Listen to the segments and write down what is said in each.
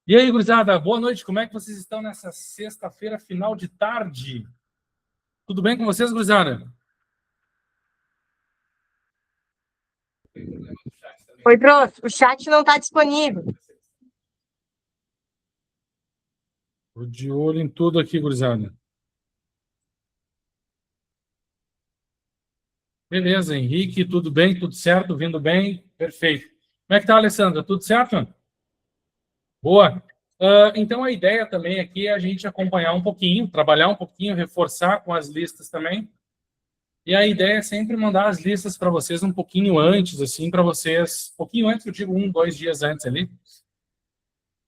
E aí, gurizada, boa noite. Como é que vocês estão nessa sexta-feira, final de tarde? Tudo bem com vocês, gurizada? Oi, prof. O chat não está disponível. Tô de olho em tudo aqui, gurizada. Beleza, Henrique, tudo bem? Tudo certo? Vindo bem? Perfeito. Como é que tá, Alessandra? Tudo certo? Boa. Então, a ideia também aqui é a gente acompanhar um pouquinho, trabalhar um pouquinho, reforçar com as listas também. E a ideia é sempre mandar as listas para vocês um pouquinho antes, assim, para vocês... Um pouquinho antes, eu digo 1, 2 dias antes ali,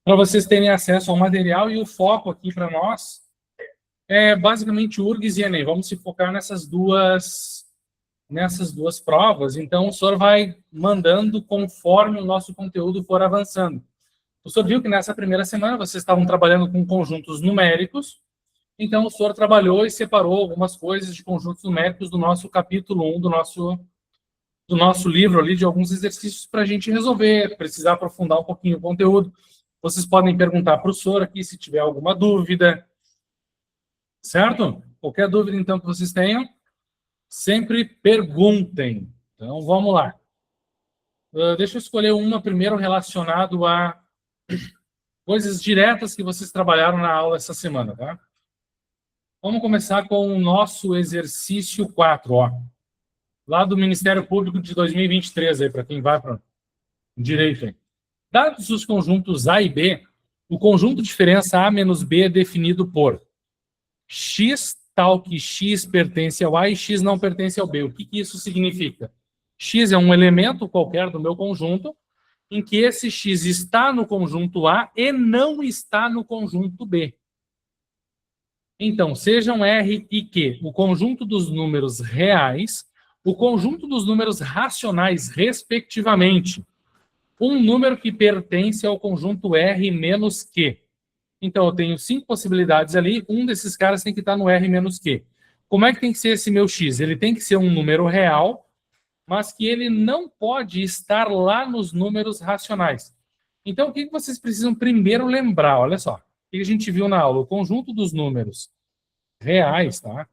para vocês terem acesso ao material. E o foco aqui para nós é basicamente URGS e Enem. Vamos se focar nessas duas provas. Então, o senhor vai mandando conforme o nosso conteúdo for avançando. O senhor viu que nessa primeira semana vocês estavam trabalhando com conjuntos numéricos, então o senhor trabalhou e separou algumas coisas de conjuntos numéricos do nosso capítulo 1, do nosso livro ali, de alguns exercícios para a gente resolver, precisar aprofundar um pouquinho o conteúdo. Vocês podem perguntar para o senhor aqui se tiver alguma dúvida, certo? Qualquer dúvida, então, que vocês tenham, sempre perguntem. Então, vamos lá. Deixa eu escolher uma primeiro relacionado a coisas diretas que vocês trabalharam na aula essa semana, tá? Vamos começar com o nosso exercício 4, ó. Lá do Ministério Público de 2023, aí, para quem vai para direito aí. Dados os conjuntos A e B, o conjunto diferença A menos B é definido por X tal que X pertence ao A e X não pertence ao B. O que isso significa? X é um elemento qualquer do meu conjunto, em que esse X está no conjunto A e não está no conjunto B. Então, sejam R e Q o conjunto dos números reais, o conjunto dos números racionais, respectivamente. Um número que pertence ao conjunto R menos Q. Então, eu tenho 5 possibilidades ali, um desses caras tem que estar no R menos Q. Como é que tem que ser esse meu X? Ele tem que ser um número real, mas que ele não pode estar lá nos números racionais. Então, o que vocês precisam primeiro lembrar? Olha só, o que a gente viu na aula? O conjunto dos números reais, tá?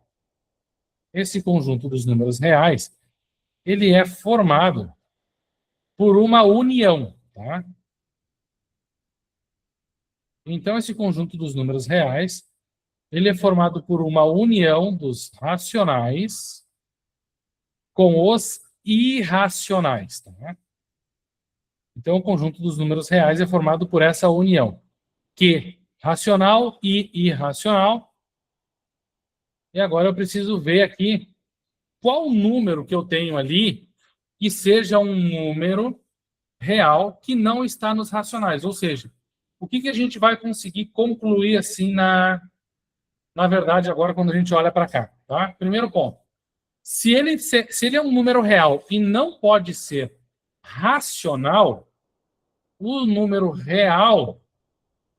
Esse conjunto dos números reais, ele é formado por uma união, tá? Então, esse conjunto dos números reais, ele é formado por uma união dos racionais com os irracionais, tá? Então, o conjunto dos números reais é formado por essa união, Q racional e irracional. E agora eu preciso ver aqui qual número que eu tenho ali que seja um número real que não está nos racionais. Ou seja, o que a gente vai conseguir concluir assim na verdade agora quando a gente olha para cá, tá? Primeiro ponto. Se ele é um número real e não pode ser racional, o número real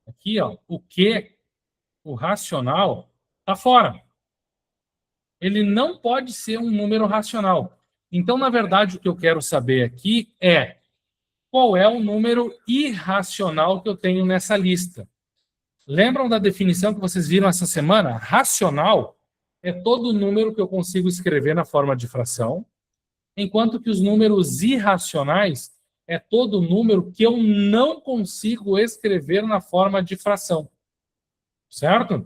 aqui, ó, o Q, o racional, está fora. Ele não pode ser um número racional. Então, na verdade, o que eu quero saber aqui é qual é o número irracional que eu tenho nessa lista. Lembram da definição que vocês viram essa semana? Racional é todo número que eu consigo escrever na forma de fração, enquanto que os números irracionais é todo número que eu não consigo escrever na forma de fração. Certo?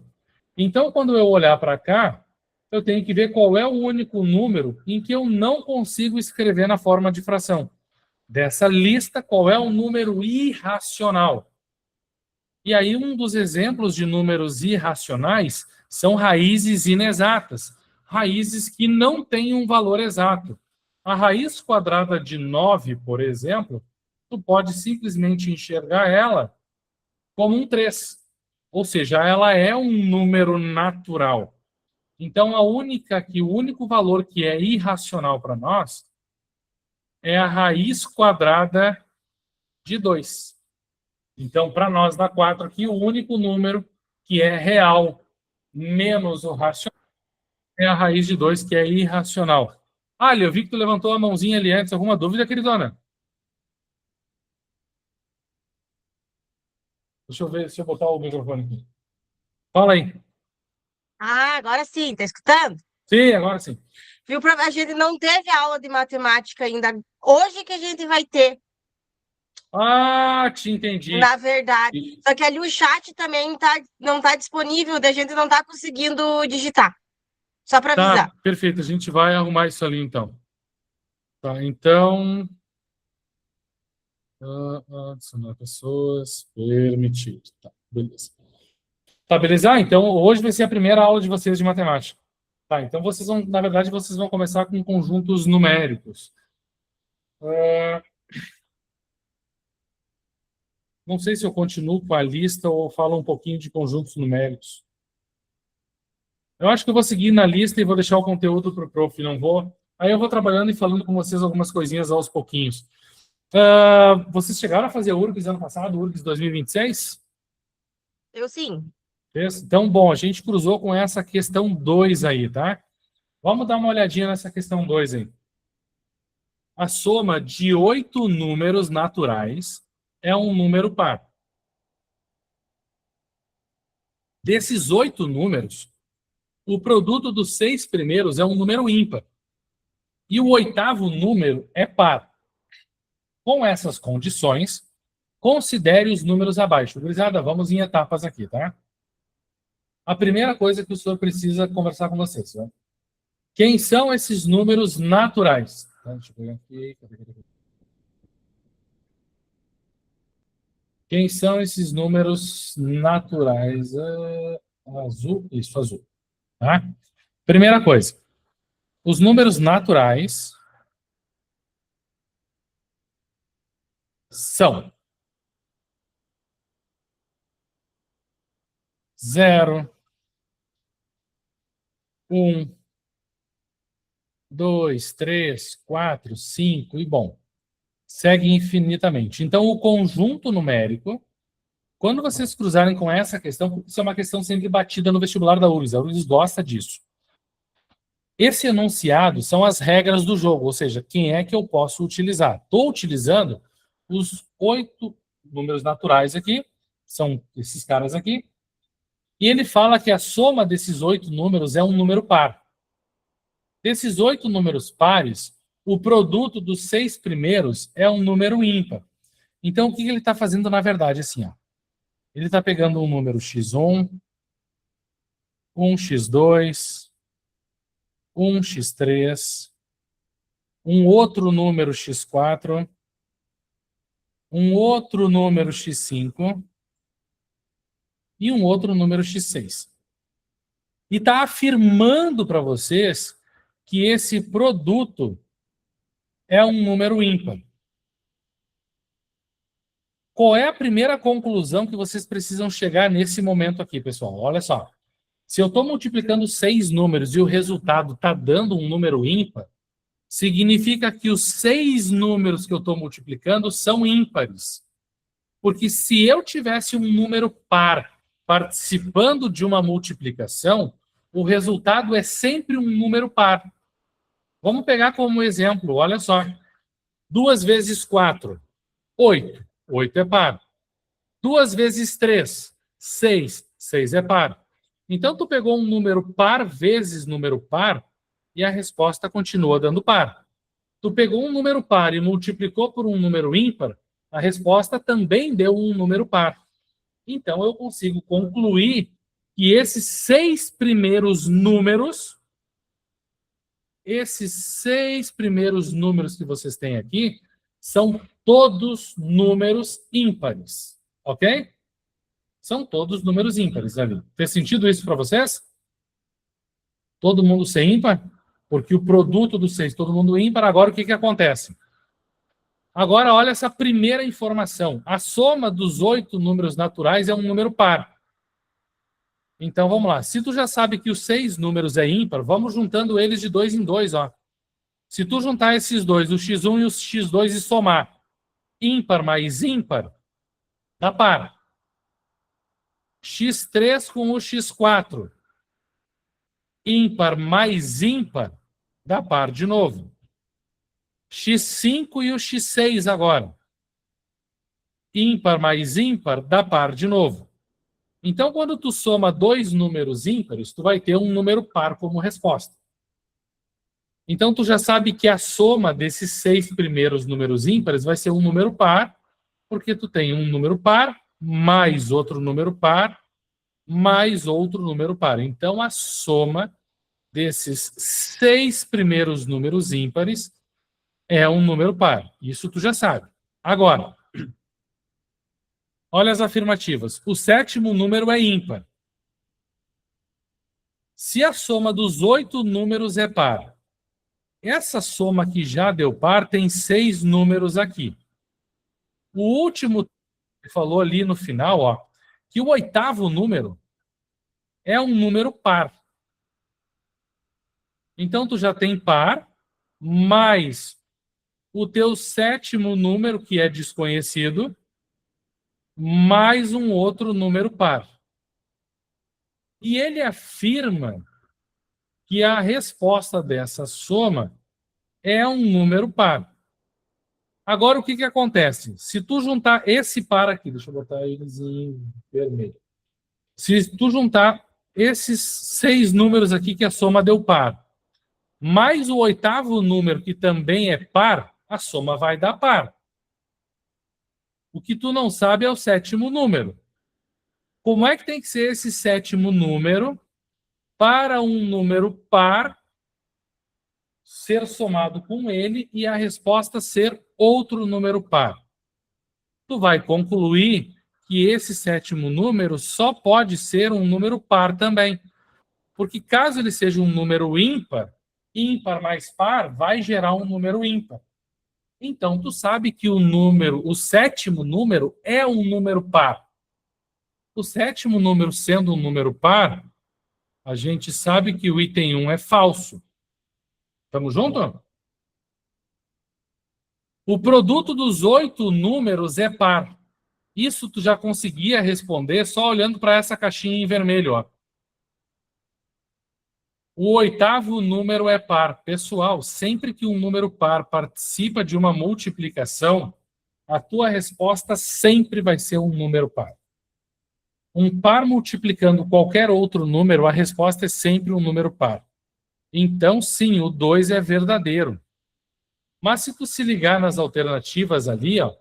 Então, quando eu olhar para cá, eu tenho que ver qual é o único número em que eu não consigo escrever na forma de fração. Dessa lista, qual é o número irracional? E aí, um dos exemplos de números irracionais são raízes inexatas, raízes que não têm um valor exato. A raiz quadrada de 9, por exemplo, tu pode simplesmente enxergar ela como um 3. Ou seja, ela é um número natural. Então, o único valor que é irracional para nós é a raiz quadrada de 2. Então, para nós, na 4 aqui, o único número que é real menos o racional é a raiz de 2, que é irracional. Eu vi que tu levantou a mãozinha ali antes. Alguma dúvida, queridona? Deixa eu ver se eu botar o microfone aqui. Fala aí. Ah, agora sim, tá escutando? Sim, agora sim. Viu? A gente não teve aula de matemática ainda. Hoje que a gente vai ter, Ah, te entendi. na verdade. Só que ali o chat também não tá disponível, a gente não tá conseguindo digitar. Só para Tá, avisar. perfeito. A gente vai arrumar isso ali, então. Tá, então... adicionar pessoas, permitido. Tá, beleza. Tá, beleza? Então, hoje vai ser a primeira aula de vocês de matemática. Tá, então vocês vão, na verdade, vocês vão começar com conjuntos numéricos. Não sei se eu continuo com a lista ou falo um pouquinho de conjuntos numéricos. Eu acho que eu vou seguir na lista e vou deixar o conteúdo para o prof, não vou? Aí eu vou trabalhando e falando com vocês algumas coisinhas aos pouquinhos. Vocês chegaram a fazer a URGS ano passado, URGS 2026? Eu sim. Então, bom, a gente cruzou com essa questão 2 aí, tá? Vamos dar uma olhadinha nessa questão 2 aí. A soma de 8 números naturais é um número par. Desses 8 números, o produto dos 6 primeiros é um número ímpar. E o 8º número é par. Com essas condições, considere os números abaixo. Gurizada, vamos em etapas aqui, tá? A primeira coisa que o senhor precisa conversar com vocês, né? Quem são esses números naturais? Deixa eu pegar aqui. Quem são esses números naturais? Azul, isso, azul. Tá? Primeira coisa. Os números naturais são 0, 1, 2, 3, 4, 5 e bom. Segue infinitamente. Então, o conjunto numérico, quando vocês cruzarem com essa questão, isso é uma questão sempre batida no vestibular da URGS. A URGS gosta disso. Esse enunciado são as regras do jogo, ou seja, quem é que eu posso utilizar. Estou utilizando os 8 números naturais aqui, são esses caras aqui, e ele fala que a soma desses 8 números é um número par. Desses 8 números pares, o produto dos 6 primeiros é um número ímpar. Então, o que ele está fazendo, na verdade, assim, ó. Ele está pegando um número x1, um x2, um x3, um outro número x4, um outro número x5 e um outro número x6. E está afirmando para vocês que esse produto é um número ímpar. Qual é a primeira conclusão que vocês precisam chegar nesse momento aqui, pessoal? Olha só. Se eu estou multiplicando 6 números e o resultado está dando um número ímpar, significa que os 6 números que eu estou multiplicando são ímpares. Porque se eu tivesse um número par participando de uma multiplicação, o resultado é sempre um número par. Vamos pegar como exemplo, olha só. 2 vezes 4, 8. 8 é par. 2 vezes 3, 6. 6 é par. Então, tu pegou um número par vezes número par e a resposta continua dando par. Tu pegou um número par e multiplicou por um número ímpar, a resposta também deu um número par. Então, eu consigo concluir que esses 6 primeiros números, que vocês têm aqui, são todos números ímpares, ok? São todos números ímpares ali. Fez sentido isso para vocês? Todo mundo ser ímpar? Porque o produto dos 6, todo mundo ímpar. Agora, o que acontece? Agora, olha essa primeira informação. A soma dos 8 números naturais é um número par. Então, vamos lá. Se tu já sabe que os 6 números é ímpar, vamos juntando eles de 2 em 2, ó. Se tu juntar esses dois, o x1 e o x2, e somar ímpar mais ímpar, dá par. x3 com o x4, ímpar mais ímpar, dá par de novo. x5 e o x6 agora. ímpar mais ímpar dá par de novo. Então, quando tu soma dois números ímpares, tu vai ter um número par como resposta. Então, tu já sabe que a soma desses 6 primeiros números ímpares vai ser um número par, porque tu tem um número par, mais outro número par, mais outro número par. Então, a soma desses 6 primeiros números ímpares é um número par. Isso tu já sabe. Agora, olha as afirmativas. O 7º número é ímpar. Se a soma dos 8 números é par, essa soma que já deu par tem 6 números aqui. O último falou ali no final, ó, que o 8º número é um número par. Então, tu já tem par, mais o teu 7º número, que é desconhecido, mais um outro número par. E ele afirma que a resposta dessa soma é um número par. Agora, o que que acontece? Se tu juntar esse par aqui, deixa eu botar eles em vermelho. Se tu juntar esses 6 números aqui que a soma deu par, mais o 8º número que também é par, a soma vai dar par. O que tu não sabe é o 7º número. Como é que tem que ser esse 7º número para um número par ser somado com ele e a resposta ser outro número par? Tu vai concluir que esse 7º número só pode ser um número par também. Porque caso ele seja um número ímpar, ímpar mais par vai gerar um número ímpar. Então, tu sabe que o 7º número é um número par. O 7º número sendo um número par, a gente sabe que o item 1 é falso. Estamos juntos? O produto dos 8 números é par. Isso tu já conseguia responder só olhando para essa caixinha em vermelho, ó. O 8º número é par. Pessoal, sempre que um número par participa de uma multiplicação, a tua resposta sempre vai ser um número par. Um par multiplicando qualquer outro número, a resposta é sempre um número par. Então, sim, o 2 é verdadeiro. Mas se tu se ligar nas alternativas ali, ó,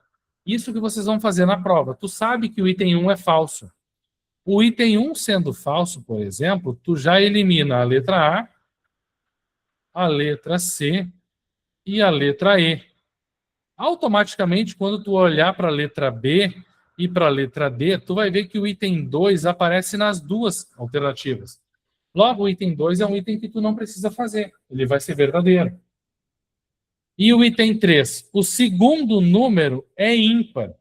isso que vocês vão fazer na prova. Tu sabe que o item 1 é falso. O item 1 sendo falso, por exemplo, tu já elimina a letra A letra C e a letra E. Automaticamente, quando tu olhar para a letra B e para a letra D, tu vai ver que o item 2 aparece nas duas alternativas. Logo, o item 2 é um item que tu não precisa fazer. Ele vai ser verdadeiro. E o item 3? O segundo número é ímpar.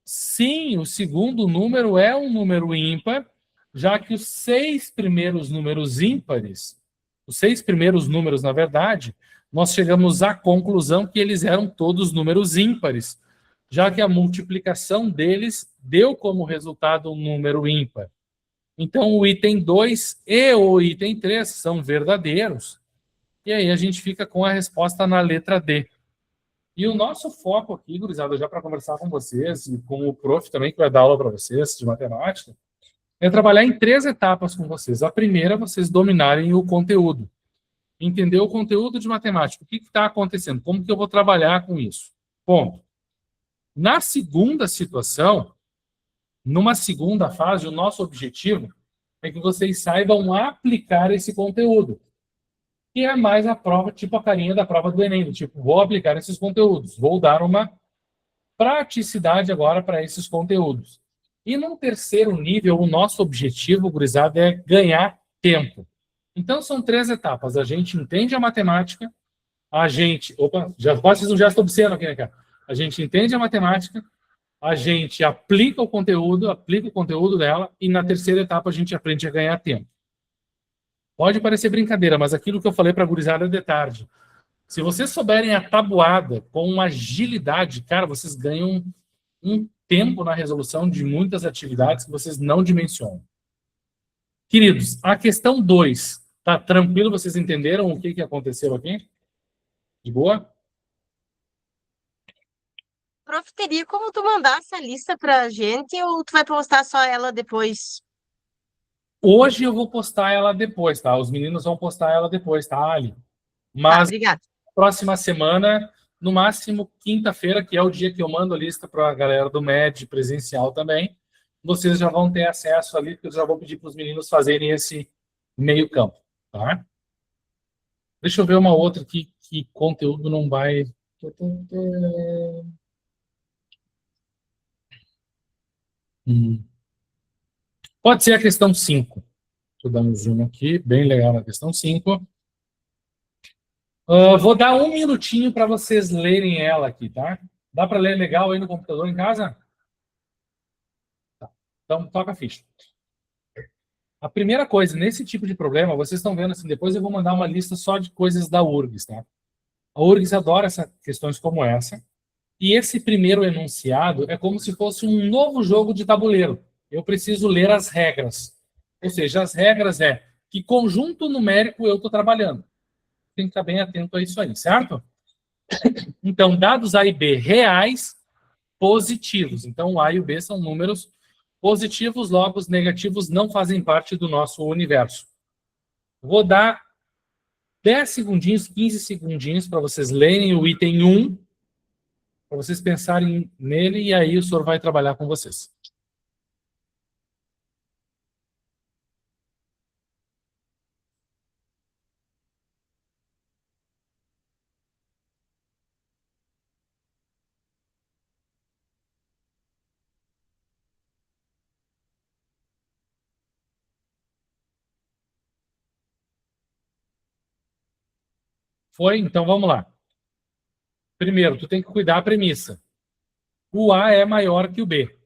Sim, o segundo número é um número ímpar, já que os 6 primeiros números ímpares, os 6 primeiros números, na verdade, nós chegamos à conclusão que eles eram todos números ímpares, já que a multiplicação deles deu como resultado um número ímpar. Então, o item 2 e o item 3 são verdadeiros. E aí a gente fica com a resposta na letra D. E o nosso foco aqui, gurizada, já para conversar com vocês e com o prof também, que vai dar aula para vocês de matemática, é trabalhar em 3 etapas com vocês. A primeira, vocês dominarem o conteúdo. Entender o conteúdo de matemática. O que está acontecendo? Como que eu vou trabalhar com isso? Ponto. Na segunda situação, numa segunda fase, o nosso objetivo é que vocês saibam aplicar esse conteúdo. Que é mais a prova, tipo a carinha da prova do Enem, tipo, vou aplicar esses conteúdos, vou dar uma praticidade agora para esses conteúdos. E num terceiro nível, o nosso objetivo, gurizada, é ganhar tempo. Então, são 3 etapas. A gente entende a matemática, a gente... Opa, já quase fiz um gesto obsceno aqui, né, cara? A gente entende a matemática, a gente aplica o conteúdo dela, e na terceira etapa a gente aprende a ganhar tempo. Pode parecer brincadeira, mas aquilo que eu falei para a gurizada de tarde. Se vocês souberem a tabuada com agilidade, cara, vocês ganham um tempo na resolução de muitas atividades que vocês não dimensionam. Queridos, a questão 2, tá tranquilo? Vocês entenderam o que aconteceu aqui? De boa? prof, teria como tu mandar essa lista pra gente ou tu vai postar só ela depois? Hoje eu vou postar ela depois, tá? Os meninos vão postar ela depois, tá, Ali? Tá, Mas obrigada. próxima semana, no máximo quinta-feira, que é o dia que eu mando a lista para a galera do MED presencial também, vocês já vão ter acesso ali, porque eu já vou pedir para os meninos fazerem esse meio campo, tá? Deixa eu ver uma outra aqui, que conteúdo não vai... Pode ser a questão 5. Deixa eu dar um zoom aqui, bem legal na questão 5. Vou dar um minutinho para vocês lerem ela aqui, tá? Dá para ler legal aí no computador em casa? Tá. Então, toca a ficha. A primeira coisa, nesse tipo de problema, vocês estão vendo assim, depois eu vou mandar uma lista só de coisas da URGS, tá? A URGS adora questões como essa. E esse primeiro enunciado é como se fosse um novo jogo de tabuleiro. Eu preciso ler as regras. Ou seja, as regras é que conjunto numérico eu estou trabalhando. Tem que estar bem atento a isso aí, certo? Então, dados A e B reais, positivos. Então, o A e o B são números positivos, logo os negativos não fazem parte do nosso universo. Vou dar 10 segundinhos, 15 segundinhos para vocês lerem o item 1, para vocês pensarem nele, e aí o senhor vai trabalhar com vocês. Foi? Então vamos lá. Primeiro, tu tem que cuidar da premissa. O A é maior que o B.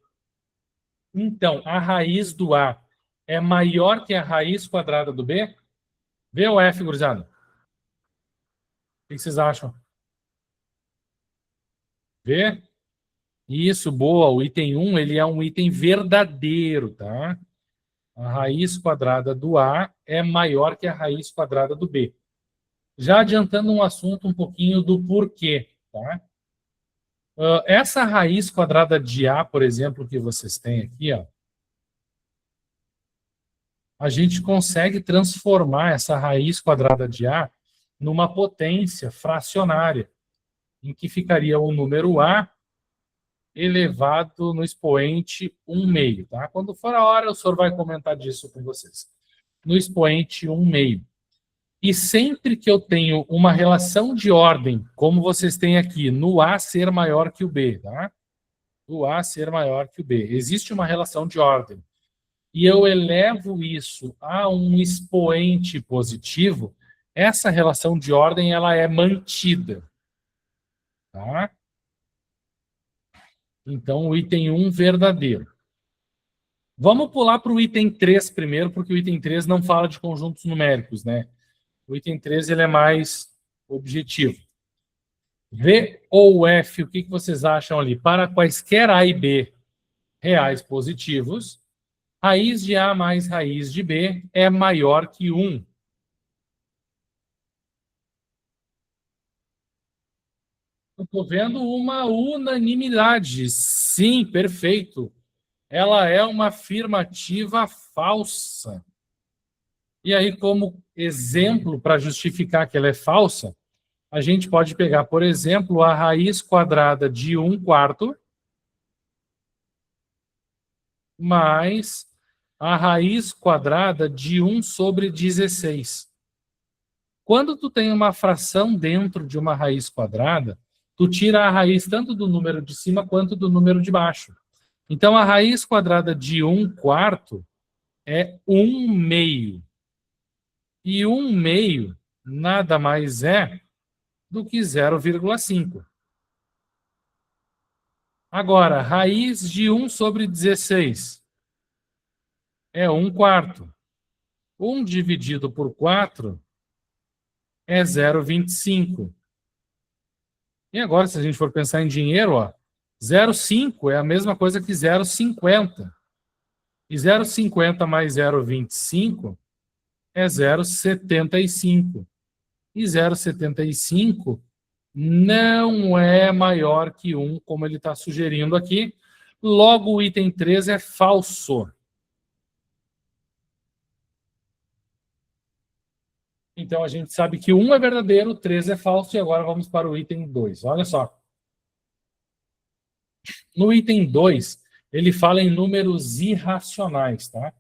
Então, a raiz do A é maior que a raiz quadrada do B? V ou F, gurizada? O que vocês acham? V? Isso, boa. O item 1, ele é um item verdadeiro, tá? A raiz quadrada do A é maior que a raiz quadrada do B. Já adiantando um assunto um pouquinho do porquê, tá? Essa raiz quadrada de A, por exemplo, que vocês têm aqui, ó, a gente consegue transformar essa raiz quadrada de A numa potência fracionária, em que ficaria o número A elevado no expoente 1 meio, tá? Quando for a hora, o senhor vai comentar disso com vocês. No expoente 1 meio. E sempre que eu tenho uma relação de ordem, como vocês têm aqui, no A ser maior que o B, tá? O A ser maior que o B. Existe uma relação de ordem. E eu elevo isso a um expoente positivo, essa relação de ordem ela é mantida. Tá? Então, o item 1 verdadeiro. Vamos pular para o item 3 primeiro, porque o item 3 não fala de conjuntos numéricos, né? O item 3 ele é mais objetivo. V ou F, o que vocês acham ali? Para quaisquer A e B reais positivos, raiz de A mais raiz de B é maior que 1. Eu estou vendo uma unanimidade. Sim, perfeito. Ela é uma afirmativa falsa. E aí, como exemplo para justificar que ela é falsa, a gente pode pegar, por exemplo, a raiz quadrada de 1/4 mais a raiz quadrada de 1/16. Quando tu tem uma fração dentro de uma raiz quadrada, tu tira a raiz tanto do número de cima quanto do número de baixo. Então, a raiz quadrada de 1/4 é 1 meio. E 1 meio nada mais é do que 0,5. Agora, raiz de 1/16 é 1/4. 1 dividido por 4 é 0,25. E agora, se a gente for pensar em dinheiro, ó, 0,5 é a mesma coisa que 0,50. E 0,50 mais 0,25 é 0,75. E 0,75 não é maior que 1, como ele está sugerindo aqui. Logo, o item 3 é falso. Então, a gente sabe que 1 é verdadeiro, 3 é falso, e agora vamos para o item 2. Olha só. No item 2, ele fala em números irracionais, tá?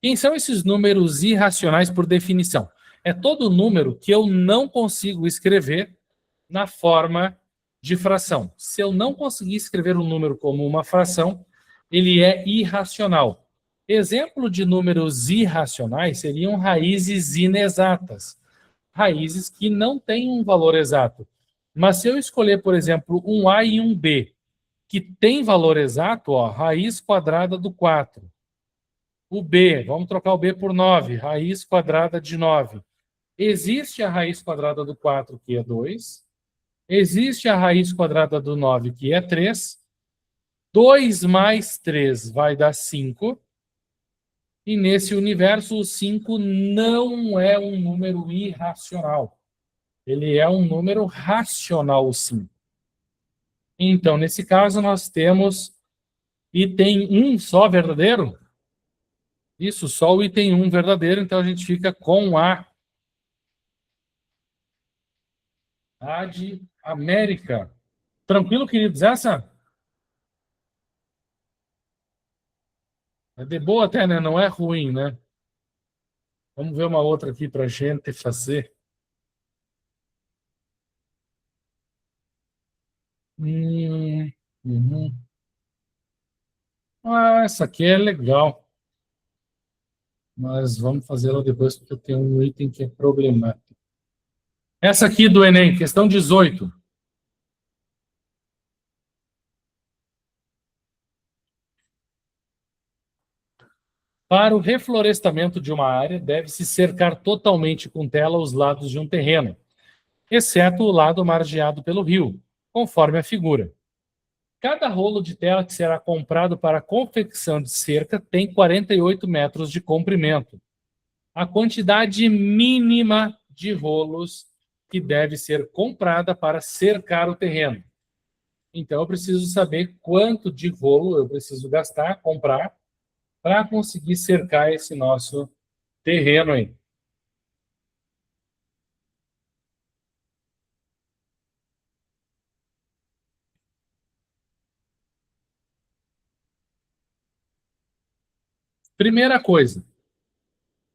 Quem são esses números irracionais por definição? É todo número que eu não consigo escrever na forma de fração. Se eu não conseguir escrever um número como uma fração, ele é irracional. Exemplo de números irracionais seriam raízes inexatas. Raízes que não têm um valor exato. Mas se eu escolher, por exemplo, um A e um B, que tem valor exato, ó, raiz quadrada do 4. O B, vamos trocar o B por 9, raiz quadrada de 9. Existe a raiz quadrada do 4, que é 2. Existe a raiz quadrada do 9, que é 3. 2 mais 3 vai dar 5. E nesse universo, o 5 não é um número irracional. Ele é um número racional, sim. Então, nesse caso, nós temos item 1 só verdadeiro? Isso, só o item 1 verdadeiro, então a gente fica com A de América. Tranquilo, queridos? Essa? É de boa até, né? Não é ruim, né? Vamos ver uma outra aqui para a gente fazer. Uhum. Ah, essa aqui é legal. Mas vamos fazê-la depois, porque tem um item que é problemático. Essa aqui do Enem, questão 18. Para o reflorestamento de uma área, deve-se cercar totalmente com tela os lados de um terreno, exceto o lado margeado pelo rio, conforme a figura. Cada rolo de tela que será comprado para a confecção de cerca tem 48 metros de comprimento. A quantidade mínima de rolos que deve ser comprada para cercar o terreno. Então, eu preciso saber quanto de rolo eu preciso gastar, comprar, para conseguir cercar esse nosso terreno aí. Primeira coisa,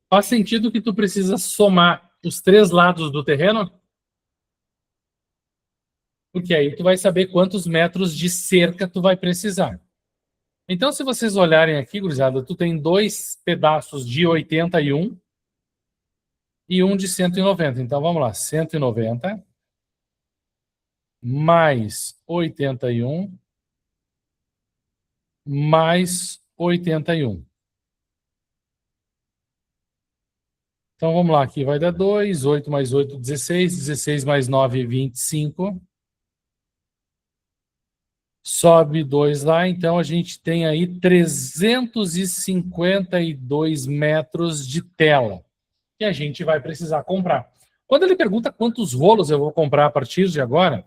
faz sentido que tu precisa somar os 3 lados do terreno? Porque aí tu vai saber quantos metros de cerca tu vai precisar. Então, se vocês olharem aqui, gurizada, tu tem 2 pedaços de 81 e um de 190. Então, vamos lá. 190 mais 81 mais 81. Então, vamos lá. Aqui vai dar 2. 8 mais 8, 16. 16 mais 9, 25. Sobe 2 lá. Então, a gente tem aí 352 metros de tela que a gente vai precisar comprar. Quando ele pergunta quantos rolos eu vou comprar a partir de agora,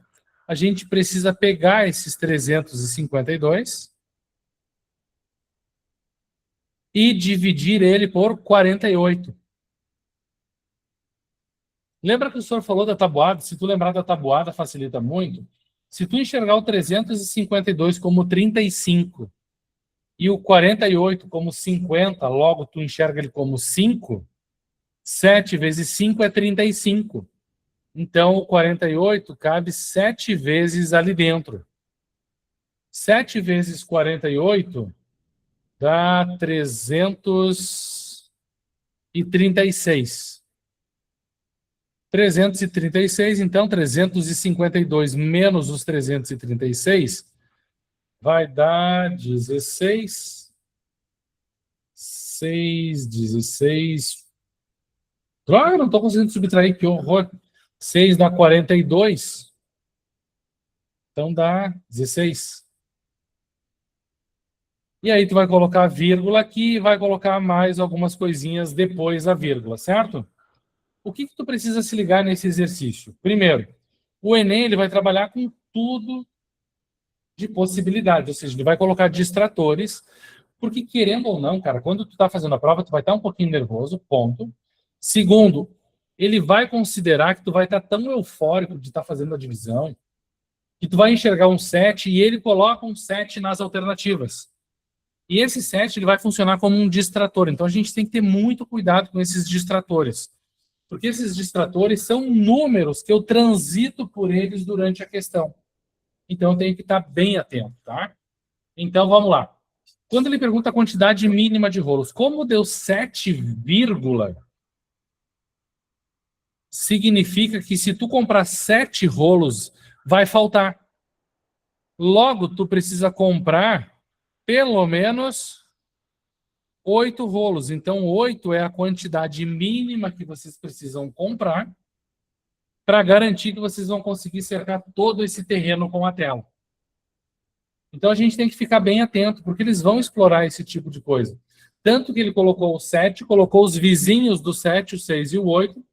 a gente precisa pegar esses 352 e dividir ele por 48. Lembra que o senhor falou da tabuada? Se tu lembrar da tabuada, facilita muito. Se tu enxergar o 352 como 35 e o 48 como 50, logo tu enxerga ele como 5, 7 vezes 5 é 35. Então, o 48 cabe 7 vezes ali dentro. 7 vezes 48 dá 336. 336, então 352 menos os 336 vai dar 16. 6, 16. Droga, não estou conseguindo subtrair, que horror. 6 dá 42. Então dá 16. E aí tu vai colocar a vírgula aqui e vai colocar mais algumas coisinhas depois da vírgula, certo? O que tu precisa se ligar nesse exercício? Primeiro, O Enem ele vai trabalhar com tudo de possibilidade, ou seja, ele vai colocar distratores, porque querendo ou não, cara, quando tu está fazendo a prova, tu vai estar um pouquinho nervoso, ponto. Segundo, ele vai considerar que tu vai estar tão eufórico de estar fazendo a divisão, que tu vai enxergar um 7 e ele coloca um 7 nas alternativas. E esse 7 ele vai funcionar como um distrator. Então a gente tem que ter muito cuidado com esses distratores. Porque esses distratores são números que eu transito por eles durante a questão. Então eu tenho que estar bem atento, tá? Então vamos lá. Quando ele pergunta a quantidade mínima de rolos, como deu 7, significa que se tu comprar 7 rolos, vai faltar. Logo, tu precisa comprar pelo menos 8 rolos. Então, 8 é a quantidade mínima que vocês precisam comprar para garantir que vocês vão conseguir cercar todo esse terreno com a tela. Então, a gente tem que ficar bem atento, porque eles vão explorar esse tipo de coisa. Tanto que ele colocou o 7, colocou os vizinhos do 7, o 6 e o 8,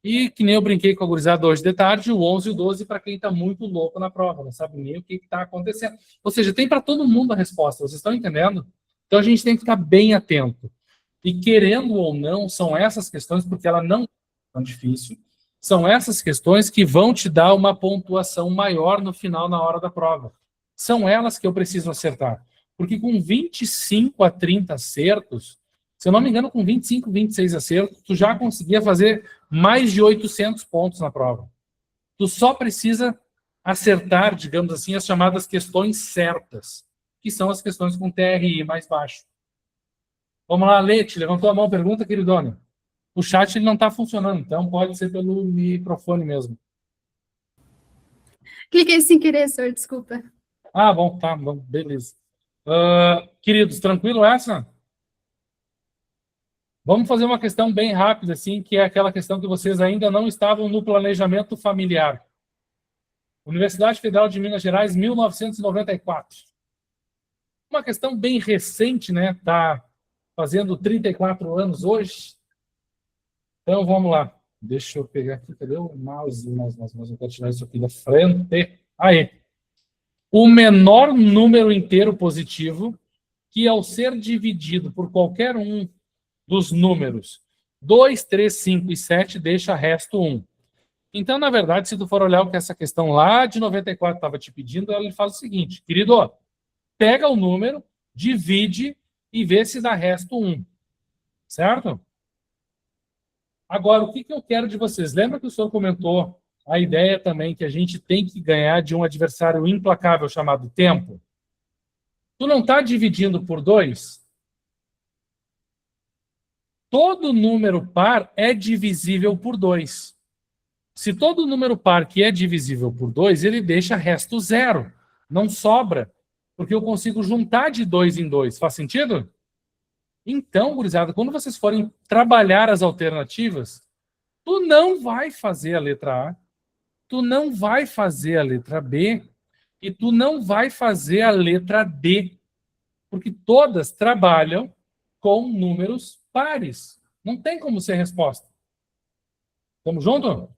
e que nem eu brinquei com a gurizada hoje de tarde, o 11 e o 12 para quem está muito louco na prova, não sabe nem o que está acontecendo. Ou seja, tem para todo mundo a resposta, vocês estão entendendo? Então a gente tem que ficar bem atento. E querendo ou não, são essas questões, porque ela não é tão difícil, são essas questões que vão te dar uma pontuação maior no final, na hora da prova. São elas que eu preciso acertar. Porque com 25 a 30 acertos, se eu não me engano, com 25, 26 acertos, tu já conseguia fazer mais de 800 pontos na prova. Tu só precisa acertar, digamos assim, as chamadas questões certas, que são as questões com TRI mais baixo. Vamos lá, Lete, levantou a mão, pergunta, queridona. O chat ele não está funcionando, então pode ser pelo microfone mesmo. Cliquei sem querer, senhor, desculpa. Ah, bom, tá, bom, beleza. Queridos, tranquilo essa? Vamos fazer uma questão bem rápida, assim, que é aquela questão que vocês ainda não estavam no planejamento familiar. Universidade Federal de Minas Gerais, 1994. Uma questão bem recente, né? Está fazendo 34 anos hoje. Então, vamos lá. Deixa eu pegar aqui, cadê o mouse? Mas eu vou tirar isso aqui da frente. Aí. O menor número inteiro positivo que, ao ser dividido por qualquer um dos números 2, 3, 5 e 7, deixa resto 1. Então, na verdade, se tu for olhar o que essa questão lá de 94 estava te pedindo, ela faz o seguinte, querido, ó, pega o número, divide e vê se dá resto 1. Certo? Agora, o que eu quero de vocês? Lembra que o senhor comentou a ideia também que a gente tem que ganhar de um adversário implacável chamado tempo? Tu não está dividindo por 2? Todo número par é divisível por 2. Se todo número par que é divisível por 2, ele deixa resto 0. Não sobra. Porque eu consigo juntar de 2 em 2. Faz sentido? Então, gurizada, quando vocês forem trabalhar as alternativas, tu não vai fazer a letra A, tu não vai fazer a letra B e tu não vai fazer a letra D. Porque todas trabalham com números pares. Não tem como ser resposta. Tamo junto?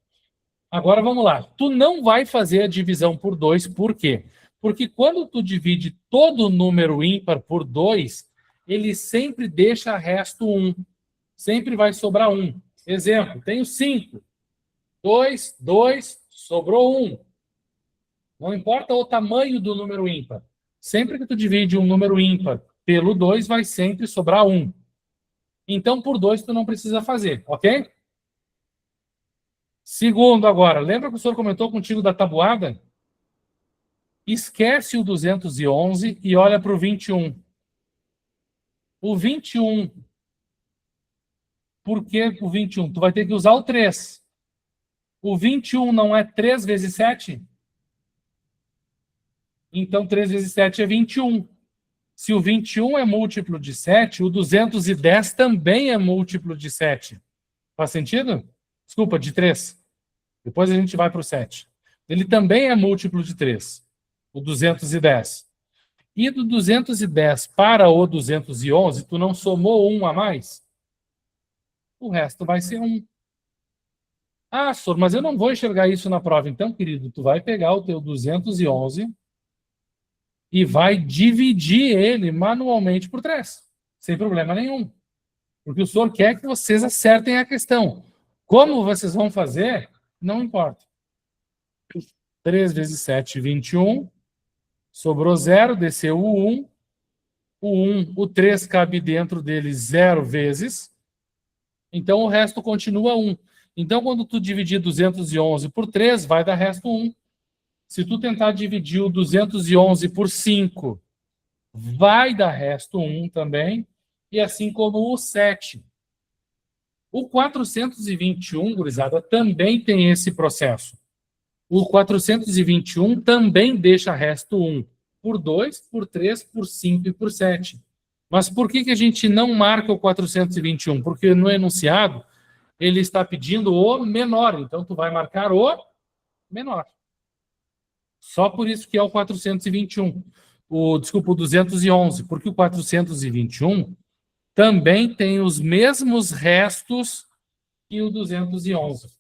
Agora vamos lá. Tu não vai fazer a divisão por 2, por quê? Porque quando tu divide todo número ímpar por 2, ele sempre deixa resto 1. Sempre vai sobrar 1. Exemplo, tenho 5. 2, 2, sobrou 1. Não importa o tamanho do número ímpar. Sempre que tu divide um número ímpar pelo 2, vai sempre sobrar 1. Então, por 2, tu não precisa fazer, ok? Segundo agora, lembra que o senhor comentou contigo da tabuada? Esquece o 211 e olha para o 21. O 21, por que o 21? Tu vai ter que usar o 3. O 21 não é 3 vezes 7? Então, 3 vezes 7 é 21. Se o 21 é múltiplo de 7, o 210 também é múltiplo de 7. Faz sentido? Desculpa, de 3. Depois a gente vai para o 7. Ele também é múltiplo de 3, o 210. E do 210 para o 211, tu não somou 1 a mais? O resto vai ser 1. Ah, Sor, mas eu não vou enxergar isso na prova. Então, querido, tu vai pegar o teu 211 e vai dividir ele manualmente por 3, sem problema nenhum. Porque o senhor quer que vocês acertem a questão. Como vocês vão fazer, não importa. 3 vezes 7, 21. Sobrou 0, desceu o 1. O 3 cabe dentro dele 0 vezes. Então, o resto continua 1. Então, quando tu dividir 211 por 3, vai dar resto 1. Se tu tentar dividir o 211 por 5, vai dar resto 1 também. E assim como o 7. O 421, gurizada, também tem esse processo. O 421 também deixa resto 1 por 2, por 3, por 5 e por 7. Mas por que a gente não marca o 421? Porque no enunciado ele está pedindo o menor. Então, tu vai marcar o menor. Só por isso que é o 421. Desculpa, o 211. Porque o 421 também tem os mesmos restos que o 211.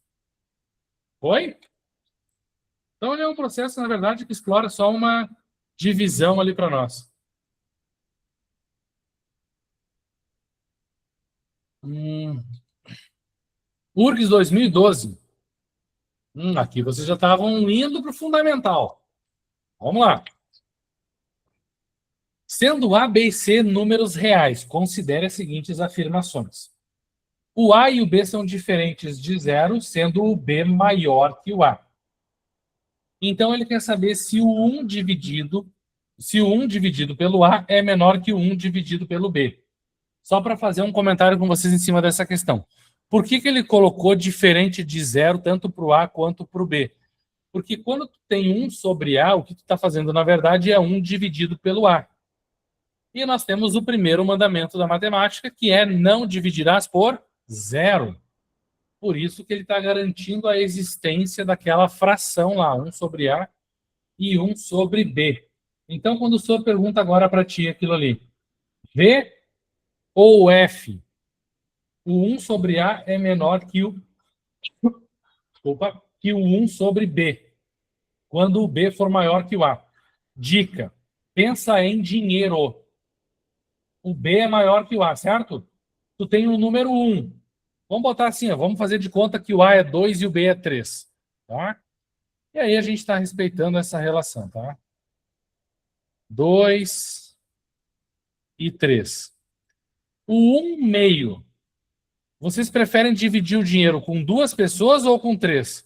Foi? Então, ele é um processo, na verdade, que explora só uma divisão ali para nós. URGS 2012. Aqui vocês já estavam indo para o fundamental. Vamos lá. Sendo A, B e C números reais, considere as seguintes afirmações. O A e o B são diferentes de 0, sendo o B maior que o A. Então, ele quer saber se o 1 dividido pelo A é menor que o 1 dividido pelo B. Só para fazer um comentário com vocês em cima dessa questão. Por que ele colocou diferente de 0, tanto para o A quanto para o B? Porque quando tu tem 1 sobre A, o que tu está fazendo, na verdade, é 1 dividido pelo A. E nós temos o primeiro mandamento da matemática, que é não dividirás por 0. Por isso que ele está garantindo a existência daquela fração lá, 1 sobre A e 1 sobre B. Então, quando o senhor pergunta agora para ti aquilo ali, V ou F, o 1 sobre A é menor que o 1 sobre B, quando o B for maior que o A. Dica, pensa em dinheiro. O B é maior que o A, certo? Tu tem o número 1. Vamos botar assim, vamos fazer de conta que o A é 2 e o B é 3. Tá? E aí a gente está respeitando essa relação, tá? 2 e 3. O 1 meio. Vocês preferem dividir o dinheiro com 2 pessoas ou com 3?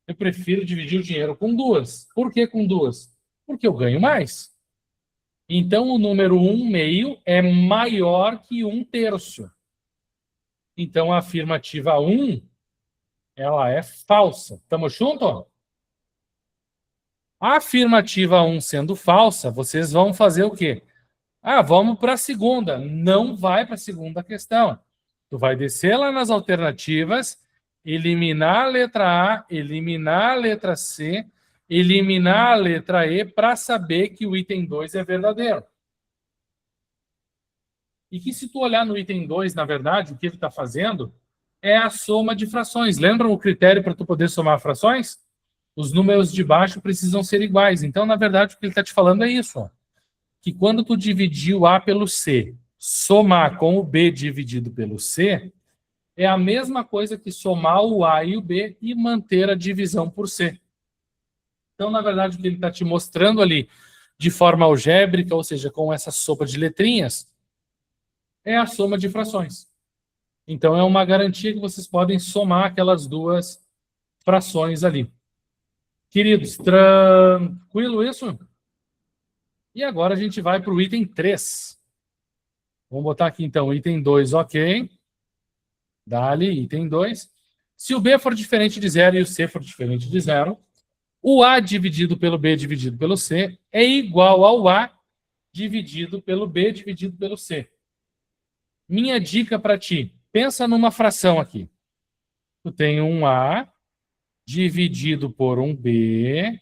Eu prefiro dividir o dinheiro com 2. Por que com 2? Porque eu ganho mais. Então, o número 1 meio é maior que 1 terço. Então, a afirmativa 1, ela é falsa. Estamos juntos? A afirmativa 1 sendo falsa, vocês vão fazer o quê? Vamos para a segunda. Não vai para a segunda questão. Tu vai descer lá nas alternativas, eliminar a letra A, eliminar a letra C, eliminar a letra E para saber que o item 2 é verdadeiro. E que se tu olhar no item 2, na verdade, o que ele está fazendo é a soma de frações. Lembram o critério para tu poder somar frações? Os números de baixo precisam ser iguais. Então, na verdade, o que ele está te falando é isso. Ó. Que quando tu dividir o A pelo C, somar com o B dividido pelo C, é a mesma coisa que somar o A e o B e manter a divisão por C. Então, na verdade, o que ele está te mostrando ali, de forma algébrica, ou seja, com essa sopa de letrinhas, é a soma de frações. Então, é uma garantia que vocês podem somar aquelas duas frações ali. Queridos, tranquilo isso? E agora a gente vai para o item 3. Vamos botar aqui, então, item 2, ok. Dali, item 2. Se o B for diferente de 0 e o C for diferente de 0, o A dividido pelo B dividido pelo C é igual ao A dividido pelo B dividido pelo C. Minha dica para ti, pensa numa fração aqui. Tu tem um A dividido por um B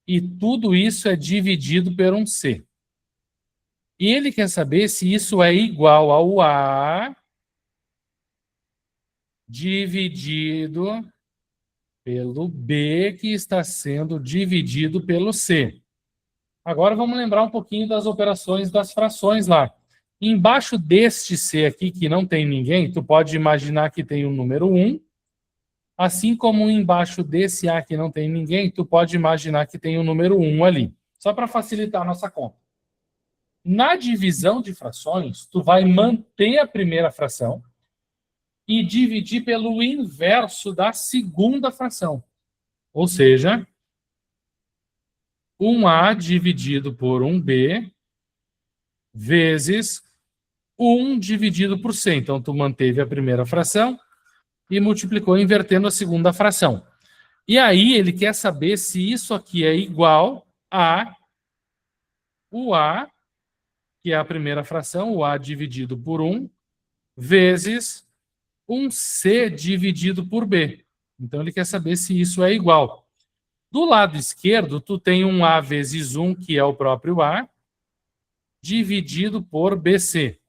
e tudo isso é dividido por um C. E ele quer saber se isso é igual ao A dividido pelo B que está sendo dividido pelo C. Agora vamos lembrar um pouquinho das operações das frações lá. Embaixo deste C aqui, que não tem ninguém, tu pode imaginar que tem o número 1. Assim como embaixo desse A que não tem ninguém, tu pode imaginar que tem o número 1 ali. Só para facilitar a nossa conta. Na divisão de frações, tu vai manter a primeira fração e dividir pelo inverso da segunda fração. Ou seja, 1A dividido por 1B vezes 1 dividido por C. Então, tu manteve a primeira fração e multiplicou invertendo a segunda fração. E aí, ele quer saber se isso aqui é igual a o A, que é a primeira fração, o A dividido por 1, vezes um C dividido por B. Então, ele quer saber se isso é igual. Do lado esquerdo, tu tem um A vezes 1, que é o próprio A, dividido por BC.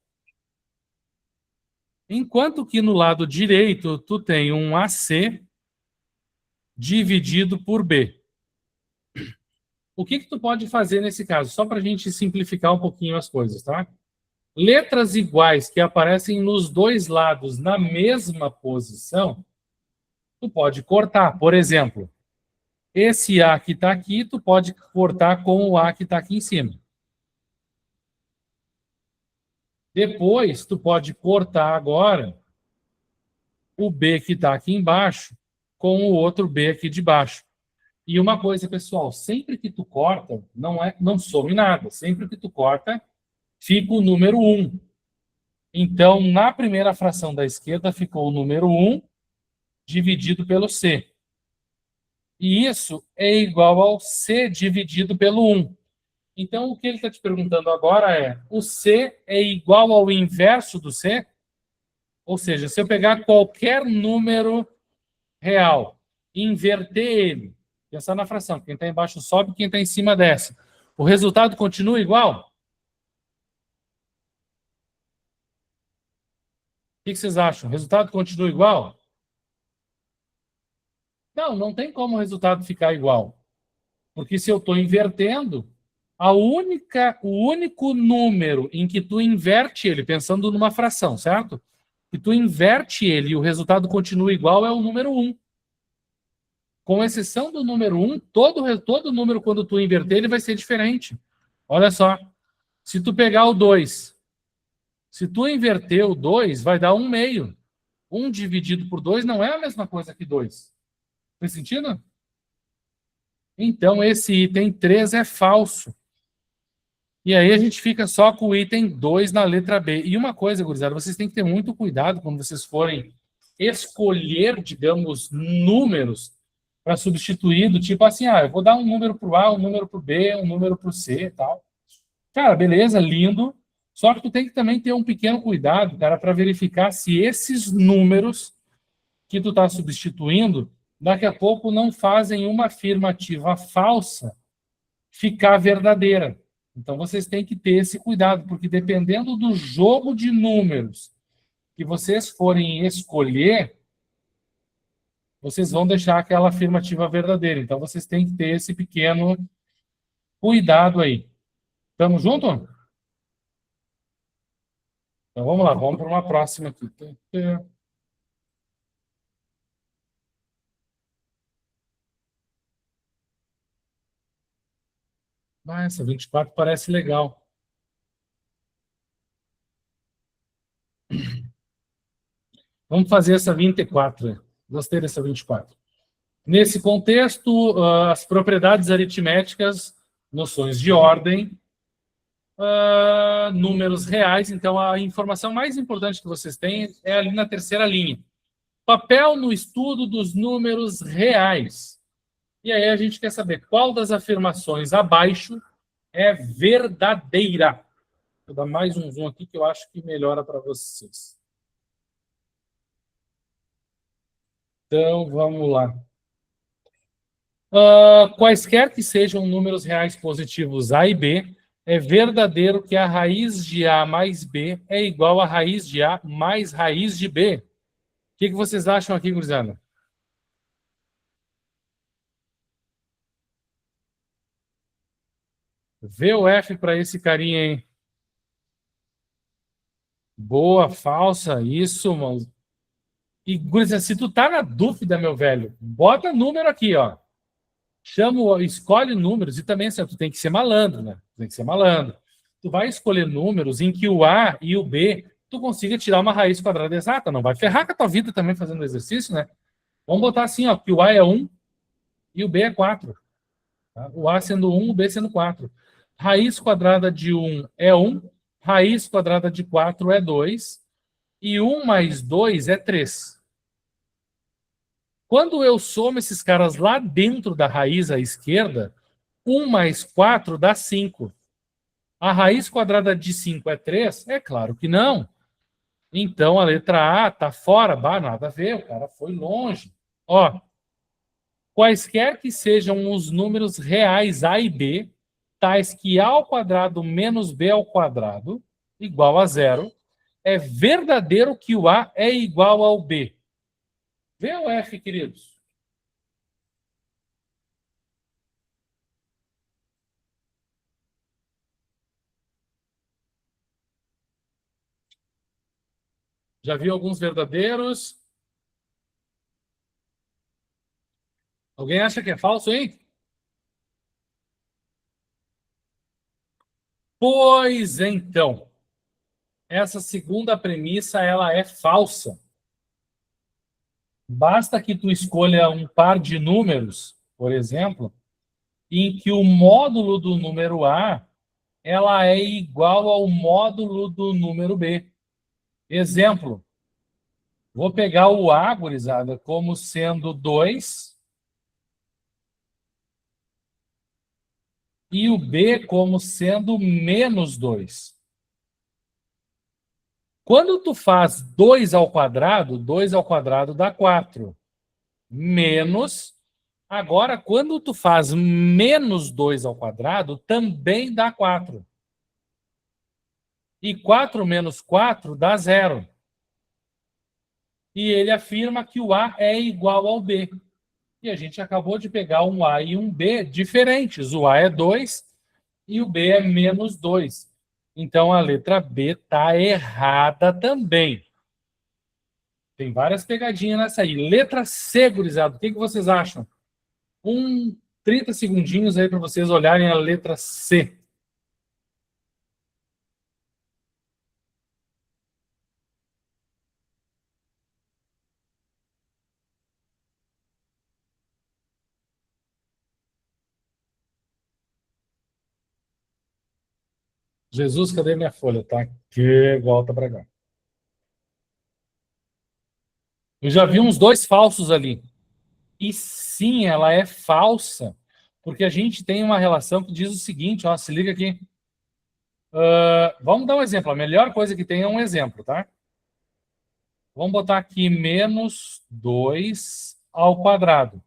Enquanto que no lado direito, tu tem um AC dividido por B. O que tu pode fazer nesse caso? Só para a gente simplificar um pouquinho as coisas, tá? Letras iguais que aparecem nos dois lados na mesma posição, tu pode cortar. Por exemplo, esse A que está aqui, tu pode cortar com o A que está aqui em cima. Depois, tu pode cortar agora o B que está aqui embaixo com o outro B aqui de baixo. E uma coisa, pessoal, sempre que tu corta, não some nada. Sempre que tu corta, fica o número 1. Então, na primeira fração da esquerda, ficou o número 1 dividido pelo C. E isso é igual ao C dividido pelo 1. Então, o que ele está te perguntando agora é, o C é igual ao inverso do C? Ou seja, se eu pegar qualquer número real e inverter ele, pensar na fração, quem está embaixo sobe, quem está em cima desce. O resultado continua igual? O que vocês acham? O resultado continua igual? Não tem como o resultado ficar igual. Porque se eu estou invertendo, o único número em que tu inverte ele, pensando numa fração, certo? Que tu inverte ele e o resultado continua igual é o número 1. Com exceção do número 1, todo número, quando tu inverter, ele vai ser diferente. Olha só. Se tu pegar o 2, se tu inverter o 2, vai dar 1/2. 1 dividido por 2 não é a mesma coisa que 2. Faz sentido? Então, esse item 3 é falso. E aí a gente fica só com o item 2 na letra B. E uma coisa, gurizada, vocês têm que ter muito cuidado quando vocês forem escolher, digamos, números para substituir, do tipo assim, eu vou dar um número para o A, um número para o B, um número para o C e tal. Cara, beleza, lindo. Só que tu tem que também ter um pequeno cuidado, cara, para verificar se esses números que tu está substituindo, daqui a pouco não fazem uma afirmativa falsa ficar verdadeira. Então, vocês têm que ter esse cuidado, porque dependendo do jogo de números que vocês forem escolher, vocês vão deixar aquela afirmativa verdadeira. Então, vocês têm que ter esse pequeno cuidado aí. Tamo junto? Então, vamos lá. Vamos para uma próxima aqui. Essa 24 parece legal. Vamos fazer essa 24. Gostei dessa 24. Nesse contexto, as propriedades aritméticas, noções de ordem, números reais. Então, a informação mais importante que vocês têm é ali na terceira linha. Papel no estudo dos números reais. E aí a gente quer saber qual das afirmações abaixo é verdadeira. Vou dar mais um zoom aqui que eu acho que melhora para vocês. Então, vamos lá. Quaisquer que sejam números reais positivos A e B, é verdadeiro que a raiz de A mais B é igual a raiz de A mais raiz de B. O que vocês acham aqui, gurizada? Vê o F para esse carinha aí. Boa, falsa, isso, mano. E, gurizada, se tu tá na dúvida, meu velho, bota número aqui, ó. Escolhe números e também, assim, tu tem que ser malandro, né? Tem que ser malandro. Tu vai escolher números em que o A e o B tu consiga tirar uma raiz quadrada exata. Não vai ferrar com a tua vida também fazendo exercício, né? Vamos botar assim, ó, que o A é 1 e o B é 4. Tá? O A sendo 1, o B sendo 4. Raiz quadrada de 1 é 1, raiz quadrada de 4 é 2, e 1 mais 2 é 3. Quando eu somo esses caras lá dentro da raiz à esquerda, 1 mais 4 dá 5. A raiz quadrada de 5 é 3? É claro que não. Então a letra A está fora. Bah, nada a ver, o cara foi longe. Ó, quaisquer que sejam os números reais A e B, tais que A ao quadrado menos B ao quadrado igual a 0, é verdadeiro que o A é igual ao B. Vê o F, queridos. Já viu alguns verdadeiros? Alguém acha que é falso, hein? Pois então, essa segunda premissa ela é falsa. Basta que tu escolha um par de números, por exemplo, em que o módulo do número A ela é igual ao módulo do número B. Exemplo, vou pegar o A, gurizada, como sendo 2 e o B como sendo menos 2. Quando tu faz 2 ao quadrado dá 4. Menos. Agora, quando tu faz menos 2 ao quadrado, também dá 4. E 4 menos 4 dá 0. E ele afirma que o A é igual ao B. E a gente acabou de pegar um A e um B diferentes. O A é 2 e o B é menos 2. Então, a letra B está errada também. Tem várias pegadinhas nessa aí. Letra C, gurizada. O que vocês acham? 30 segundinhos aí para vocês olharem a letra C. Jesus, cadê minha folha? Tá aqui, volta para cá. Eu já vi uns 2 falsos ali. E sim, ela é falsa, porque a gente tem uma relação que diz o seguinte, ó, se liga aqui. Vamos dar um exemplo. A melhor coisa que tem é um exemplo, tá? Vamos botar aqui menos 2 ao quadrado.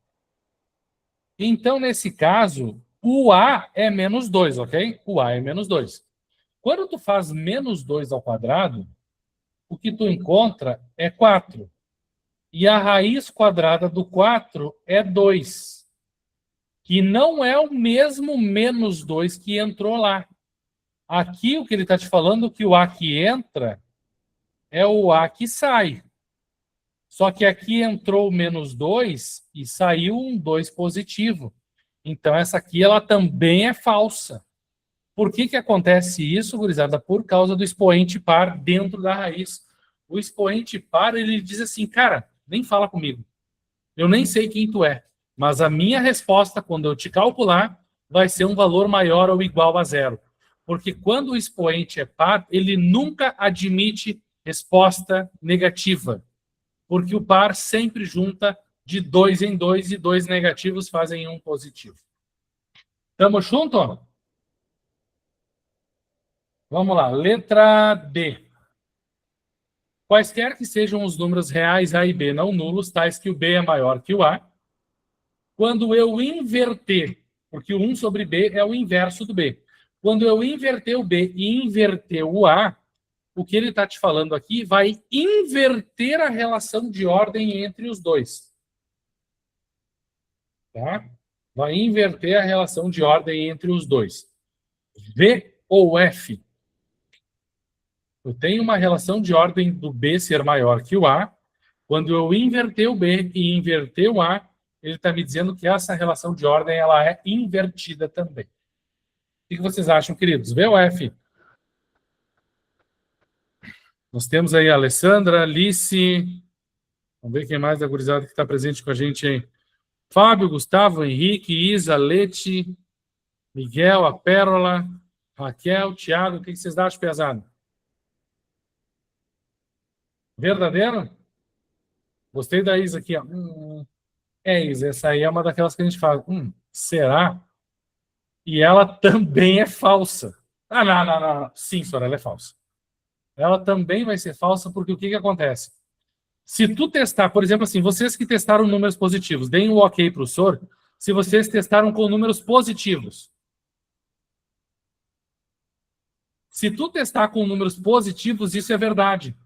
Então, nesse caso, o A é menos 2, ok? O A é menos 2. Quando tu faz menos 2 ao quadrado, o que tu encontra é 4. E a raiz quadrada do 4 é 2. Que não é o mesmo menos 2 que entrou lá. Aqui, o que ele está te falando, que o A que entra é o A que sai. Só que aqui entrou menos 2 e saiu um 2 positivo. Então, essa aqui ela também é falsa. Por que acontece isso, gurizada? Por causa do expoente par dentro da raiz. O expoente par, ele diz assim, cara, nem fala comigo. Eu nem sei quem tu é. Mas a minha resposta, quando eu te calcular, vai ser um valor maior ou igual a 0. Porque quando o expoente é par, ele nunca admite resposta negativa. Porque o par sempre junta de 2 em 2 e 2 negativos fazem um positivo. Tamo junto? Vamos lá, letra D. Quaisquer que sejam os números reais A e B não nulos, tais que o B é maior que o A, quando eu inverter, porque o 1 sobre B é o inverso do B. Quando eu inverter o B e inverter o A, o que ele está te falando aqui vai inverter a relação de ordem entre os dois. Tá? Vai inverter a relação de ordem entre os dois. V ou F? Eu tenho uma relação de ordem do B ser maior que o A. Quando eu inverter o B e inverter o A, ele está me dizendo que essa relação de ordem ela é invertida também. O que vocês acham, queridos? V ou F? Nós temos aí a Alessandra, Alice. Vamos ver quem mais da gurizada que está presente com a gente aí. Fábio, Gustavo, Henrique, Isa, Leti, Miguel, a Pérola, Raquel, Thiago. O que vocês acham, pesado? Verdadeiro? Gostei da Isa aqui, ó. Isa, essa aí é uma daquelas que a gente fala. Será? E ela também é falsa. Não. Sim, senhora, ela é falsa. Ela também vai ser falsa porque o que acontece? Se tu testar, por exemplo, assim, vocês que testaram números positivos, deem um ok para o senhor se vocês testaram com números positivos. Se tu testar com números positivos, isso é verdade.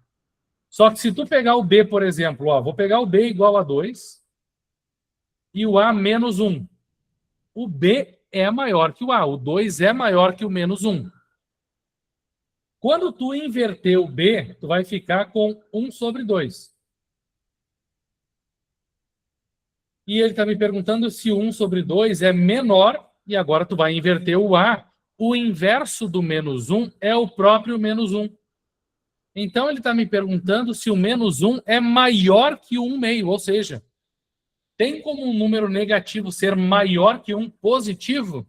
Só que se tu pegar o B, por exemplo, ó, vou pegar o B igual a 2 e o A menos 1. O B é maior que o A, o 2 é maior que o menos 1. Quando tu inverter o B, tu vai ficar com 1 sobre 2. E ele está me perguntando se 1 sobre 2 é menor, e agora tu vai inverter o A. O inverso do menos 1 é o próprio menos 1. Então, ele está me perguntando se o menos 1 é maior que o 1 meio, ou seja, tem como um número negativo ser maior que um positivo?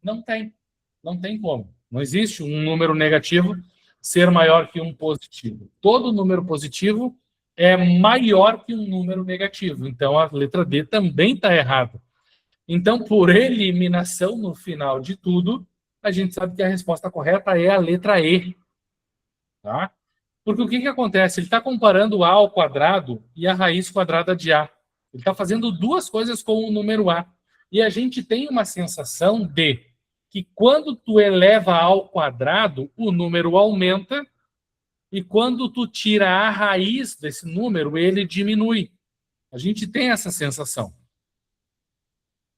Não tem. Não tem como. Não existe um número negativo ser maior que um positivo. Todo número positivo é maior que um número negativo. Então, a letra D também está errada. Então, por eliminação, no final de tudo, a gente sabe que a resposta correta é a letra E. Tá? Porque o que acontece? Ele está comparando A ao quadrado e a raiz quadrada de A. Ele está fazendo duas coisas com o número A. E a gente tem uma sensação de que quando tu eleva ao quadrado, o número aumenta, e quando tu tira a raiz desse número, ele diminui. A gente tem essa sensação.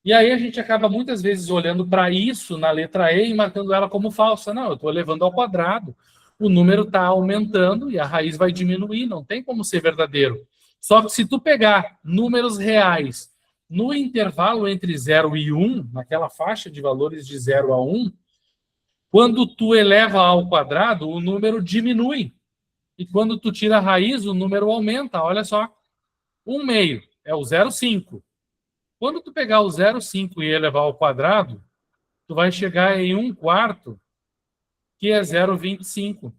E aí a gente acaba muitas vezes olhando para isso na letra E e marcando ela como falsa. Não, eu estou elevando ao quadrado. O número está aumentando e a raiz vai diminuir. Não tem como ser verdadeiro. Só que se tu pegar números reais no intervalo entre 0 e 1, naquela faixa de valores de 0 a 1, quando tu eleva ao quadrado, o número diminui. E quando tu tira a raiz, o número aumenta. Olha só. 1 meio é o 0,5. Quando tu pegar o 0,5 e elevar ao quadrado, tu vai chegar em 1 quarto, que é 0,25.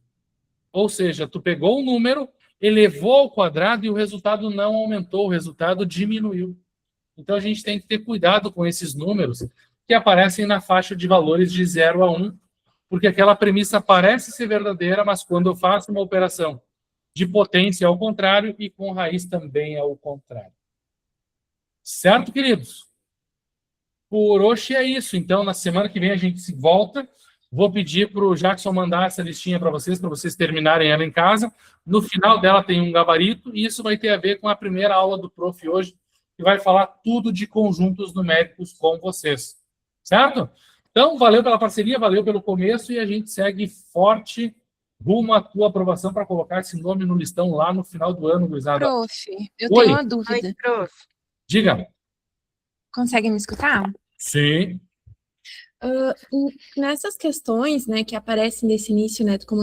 Ou seja, tu pegou o número, elevou ao quadrado e o resultado não aumentou, o resultado diminuiu. Então a gente tem que ter cuidado com esses números que aparecem na faixa de valores de 0 a 1, porque aquela premissa parece ser verdadeira, mas quando eu faço uma operação de potência ao contrário e com raiz também ao contrário. Certo, queridos? Por hoje é isso. Então, na semana que vem a gente se volta. Vou pedir para o Jackson mandar essa listinha para vocês terminarem ela em casa. No final dela tem um gabarito, e isso vai ter a ver com a primeira aula do Prof. hoje, que vai falar tudo de conjuntos numéricos com vocês. Certo? Então, valeu pela parceria, valeu pelo começo, e a gente segue forte rumo à tua aprovação para colocar esse nome no listão lá no final do ano, gurizada. Prof, eu Oi. tenho uma dúvida. Oi, prof. Diga. Consegue me escutar? Sim. Nessas questões, né, que aparecem nesse início, né, como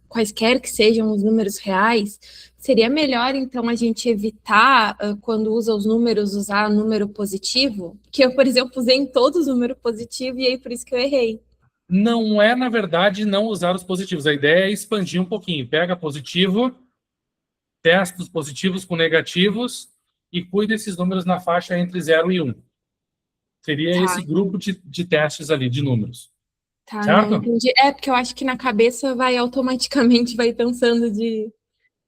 quaisquer que sejam os números reais, seria melhor, então, a gente evitar, quando usa os números, usar número positivo? Que eu, por exemplo, usei em todos os números positivos e aí por isso que eu errei. Não é, na verdade, não usar os positivos. A ideia é expandir um pouquinho. Pega positivo, testa os positivos com negativos e cuida desses números na faixa entre 0 e 1. Seria Tá. esse grupo de testes ali, de números. Tá, Certo? não entendi. É, porque eu acho que na cabeça vai automaticamente, vai pensando de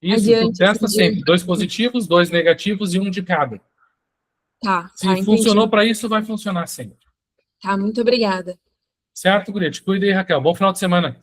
Isso, adiante. tu testa assim, sempre. 2 positivos, 2 negativos e 1 de cada. Tá, Se entendi. funcionou para isso, vai funcionar sempre. Tá, muito obrigada. Certo, guria? Te cuida aí, Raquel. Bom final de semana.